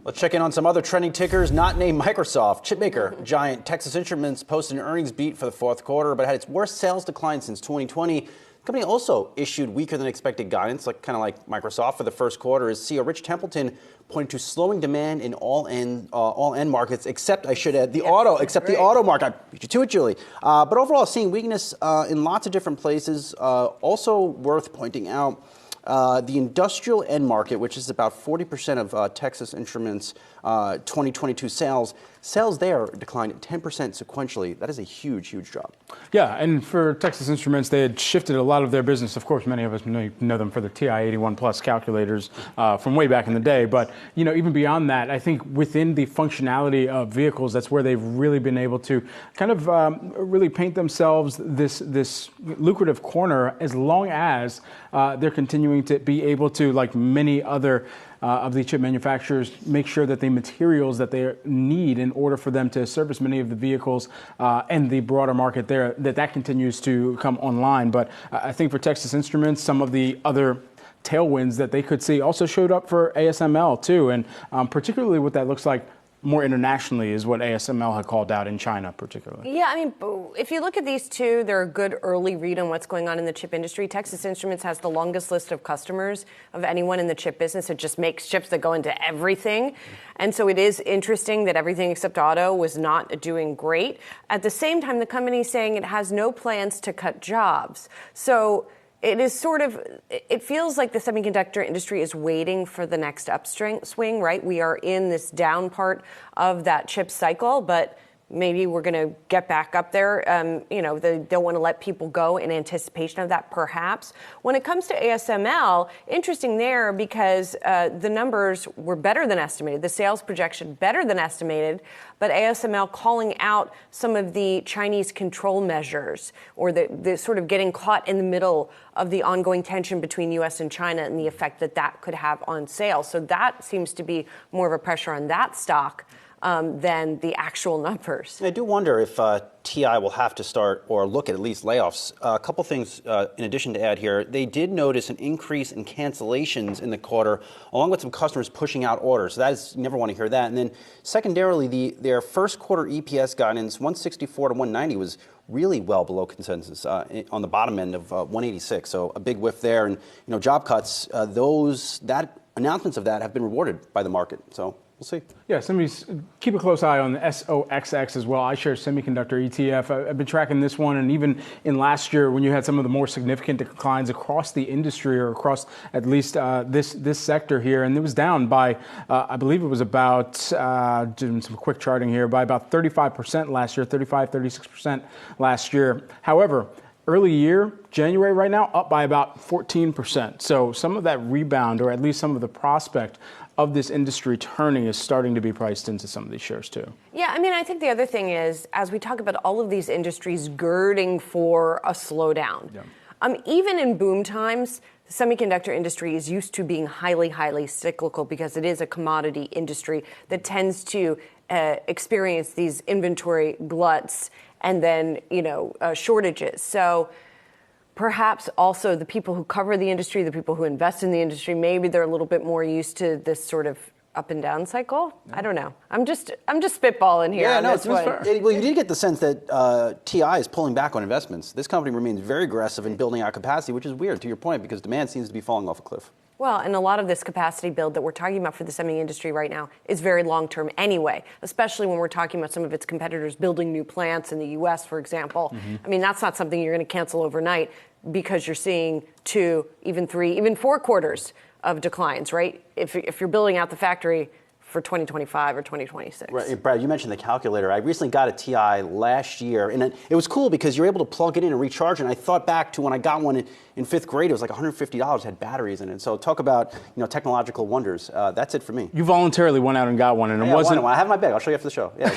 Let's check in on some other trending tickers not named Microsoft. Chipmaker giant Texas Instruments posted an earnings beat for the fourth quarter, but had its worst sales decline since 2020. The company also issued weaker than expected guidance, kind of like Microsoft for the first quarter, as CEO Rich Templeton pointed to slowing demand in all end markets, except, I should add, the auto market. I beat you to it, Julie. But overall, seeing weakness in lots of different places. Also worth pointing out, the industrial end market, which is about 40% of Texas Instruments' 2022 sales there declined 10% sequentially. That is a huge, huge drop. Yeah, and for Texas Instruments, they had shifted a lot of their business. Of course, many of us know them for the TI-81 Plus calculators from way back in the day. But even beyond that, I think within the functionality of vehicles, that's where they've really been able to kind of really paint themselves this lucrative corner, as long as they're continuing to be able to, like many other of the chip manufacturers, make sure that the materials that they need in order for them to service many of the vehicles and the broader market there, that continues to come online. But I think for Texas Instruments, some of the other tailwinds that they could see also showed up for ASML too, and particularly what that looks like more internationally is what ASML had called out in China particularly. Yeah, I mean, if you look at these two, they're a good early read on what's going on in the chip industry. Texas Instruments has the longest list of customers of anyone in the chip business. It just makes chips that go into everything. And so it is interesting that everything except auto was not doing great. At the same time, the company is saying it has no plans to cut jobs. So it is it feels like the semiconductor industry is waiting for the next upswing, right? We are in this down part of that chip cycle, but maybe we're going to get back up there. They don't want to let people go in anticipation of that, perhaps. When it comes to ASML, interesting there because the numbers were better than estimated, the sales projection better than estimated, but ASML calling out some of the Chinese control measures, or the sort of getting caught in the middle of the ongoing tension between U.S. and China and the effect that could have on sales. So that seems to be more of a pressure on that stock than the actual numbers. I do wonder if TI will have to start or look at least layoffs. A couple things in addition to add here. They did notice an increase in cancellations in the quarter, along with some customers pushing out orders. So you never want to hear that. And then secondarily, their first quarter EPS guidance, 164 to 190, was really well below consensus on the bottom end of 186. So a big whiff there. And job cuts, announcements of that have been rewarded by the market. So we'll see. Yeah, keep a close eye on the SOXX as well. I share semiconductor ETF. I've been tracking this one, and even in last year when you had some of the more significant declines across the industry, or across at least this sector here, and it was down by, I believe it was about, doing some quick charting here, by about 35% last year, 36% last year. However, early year, January right now, up by about 14%. So some of that rebound, or at least some of the prospect of this industry turning, is starting to be priced into some of these shares too. Yeah, I mean, I think the other thing is, as we talk about all of these industries girding for a slowdown, even in boom times, the semiconductor industry is used to being highly, highly cyclical because it is a commodity industry that tends to experience these inventory gluts and then, shortages. So perhaps also the people who cover the industry, the people who invest in the industry, maybe they're a little bit more used to this sort of up and down cycle. I don't know. I'm just spitballing here. Yeah, no, it's fair. Well, you did get the sense that TI is pulling back on investments. This company remains very aggressive in building out capacity, which is weird, to your point, because demand seems to be falling off a cliff. Well, and a lot of this capacity build that we're talking about for the semi industry right now is very long-term anyway, especially when we're talking about some of its competitors building new plants in the U.S., for example. I mean, that's not something you're going to cancel overnight, because you're seeing 2, even 3, even 4 quarters of declines, right? If you're building out the factory for 2025 or 2026. Right, Brad, you mentioned the calculator. I recently got a TI last year, and it was cool because you're able to plug it in and recharge it. And I thought back to when I got one in 5th grade. It was like $150, had batteries in it. So talk about technological wonders. That's it for me. You voluntarily went out and got one, and it wasn't. I have my bag. I'll show you after the show. Yeah.